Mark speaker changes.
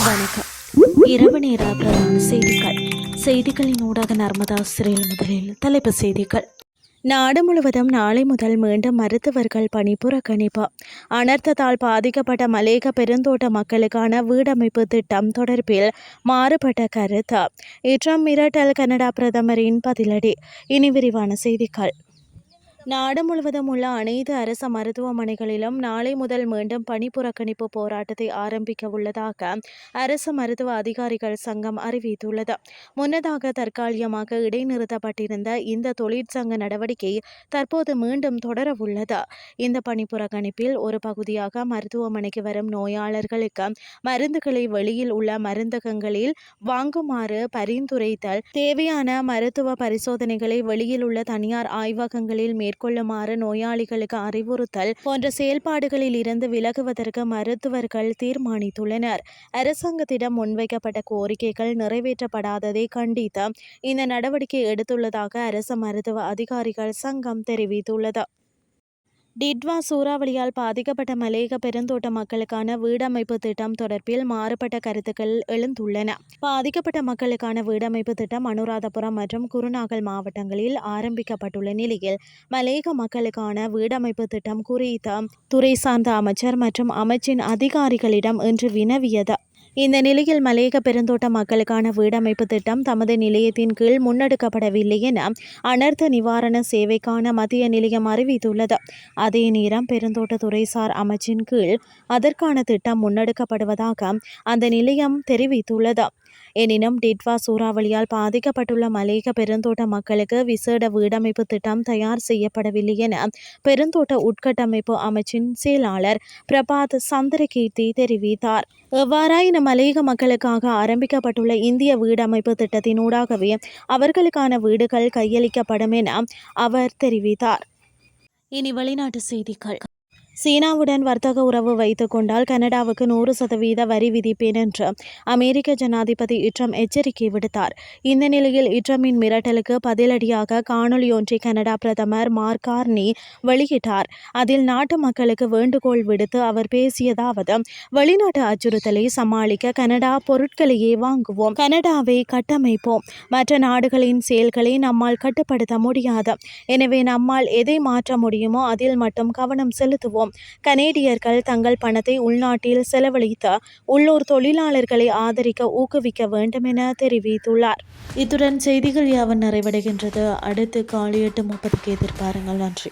Speaker 1: வணக்கம். இரவு நேர பிரதான செய்திகளின் ஊடாக நர்மதா சிறையில் முதலில் தலைப்புச் செய்திகள். நாடு முழுவதும் நாளை முதல் மீண்டும் மருத்துவர்கள் பணி புறக்கணிப்பு. அனர்த்தத்தால் பாதிக்கப்பட்ட மலேக பெருந்தோட்ட மக்களுக்கான வீடமைப்பு திட்டம் தொடர்பில் மாறுபட்ட கருத்து. ட்ரம்ப் மிரட்டல் கனடா பிரதமரின் பதிலடி. இனி விரிவான செய்திகள். நாடு முழுவதும் உள்ள அனைத்து அரச மருத்துவமனைகளிலும் நாளை முதல் மீண்டும் பணி புறக்கணிப்பு போராட்டத்தை ஆரம்பிக்க உள்ளதாக அரசு மருத்துவ அதிகாரிகள் சங்கம் அறிவித்துள்ளது. முன்னதாக தற்காலிகமாக இடைநிறுத்தப்பட்டிருந்த இந்த தொழிற்சங்க நடவடிக்கை தற்போது மீண்டும் தொடரவுள்ளது. இந்த பணி புறக்கணிப்பில் ஒரு பகுதியாக மருத்துவமனைக்கு வரும் நோயாளர்களுக்கு மருந்துகளை வெளியில் உள்ள மருந்தகங்களில் வாங்குமாறு பரிந்துரைத்தல், தேவையான மருத்துவ பரிசோதனைகளை வெளியில் உள்ள தனியார் ஆய்வகங்களில் மேற்கொள்ளுமாறு நோயாளிகளுக்கு அறிவுறுத்தல் போன்ற செயல்பாடுகளில் இருந்து விலகுவதற்கு மருத்துவர்கள் தீர்மானித்துள்ளனர். அரசாங்கத்திடம் முன்வைக்கப்பட்ட கோரிக்கைகள் நிறைவேற்றப்படாததை கண்டித்து இந்த நடவடிக்கை எடுத்துள்ளதாக அரசு மருத்துவ அதிகாரிகள் சங்கம் தெரிவித்துள்ளது. டிட்வா சூறாவளியால் பாதிக்கப்பட்ட மலேக பெருந்தோட்ட மக்களுக்கான வீடமைப்பு திட்டம் தொடர்பில் மாறுபட்ட கருத்துக்கள் எழுந்துள்ளன. பாதிக்கப்பட்ட மக்களுக்கான வீடமைப்பு திட்டம் அனுராதபுரம் மற்றும் குருநாகல் மாவட்டங்களில் ஆரம்பிக்கப்பட்டுள்ள நிலையில் மலேக மக்களுக்கான வீடமைப்பு திட்டம் குறித்த துறை சார்ந்த அமைச்சர் மற்றும் அமைச்சின் அதிகாரிகளிடம் இன்று வினவியது. இந்த நிலையில் மலேக பெருந்தோட்ட மக்களுக்கான வீடமைப்பு திட்டம் தமது நிலையத்தின் கீழ் முன்னெடுக்கப்படவில்லை என அனர்த்த நிவாரண சேவைக்கான மத்திய நிலையம் அறிவித்துள்ளது. அதே நேரம் பெருந்தோட்ட துறைசார் அமைச்சின் கீழ் அதற்கான திட்டம் முன்னெடுக்கப்படுவதாக அந்த நிலையம் தெரிவித்துள்ளது. எனினும் டிட்வா சூறாவளியால் பாதிக்கப்பட்டுள்ள மலேக பெருந்தோட்ட மக்களுக்கு விசேட வீடமைப்பு திட்டம் தயார் செய்யப்படவில்லை என பெருந்தோட்ட உட்கட்டமைப்பு அமைச்சின் செயலாளர் பிரபாத் சந்திரகீர்த்தி தெரிவித்தார். எவ்வாறாயினும் மலேக மக்களுக்காக ஆரம்பிக்கப்பட்டுள்ள இந்திய வீடமைப்பு திட்டத்தினூடாகவே அவர்களுக்கான வீடுகள் கையளிக்கப்படும் என அவர் தெரிவித்தார். இனி வெளிநாட்டு செய்திகள். சீனாவுடன் வர்த்தக உறவு வைத்துக் கொண்டால் கனடாவுக்கு 100% வரி விதிப்பேன் என்று அமெரிக்க ஜனாதிபதி ட்ரம்ப் எச்சரிக்கை விடுத்தார். இந்த நிலையில் ட்ரம்பின் மிரட்டலுக்கு பதிலடியாக காணொலி ஒன்றை கனடா பிரதமர் மார்க் கார்னி வெளியிட்டார். அதில் நாட்டு மக்களுக்கு வேண்டுகோள் விடுத்து அவர் பேசியதாவது: வெளிநாட்டு அச்சுறுத்தலை சமாளிக்க கனடா பொருட்களையே வாங்குவோம், கனடாவை கட்டமைப்போம். மற்ற நாடுகளின் செயல்களை நம்மால் கட்டுப்படுத்த முடியாது. எனவே நம்மால் எதை மாற்ற முடியுமோ அதில் மட்டும் கவனம் செலுத்துவோம். கனேடியர்கள் தங்கள் பணத்தை உள்நாட்டில் செலவழித்து உள்ளூர் தொழிலாளர்களை ஆதரிக்க ஊக்குவிக்க வேண்டும் என தெரிவித்துள்ளார். இத்துடன் செய்திகள் யாவன் நிறைவடைகின்றது. அடுத்து காலை 8:30 எதிர்பாருங்கள். நன்றி.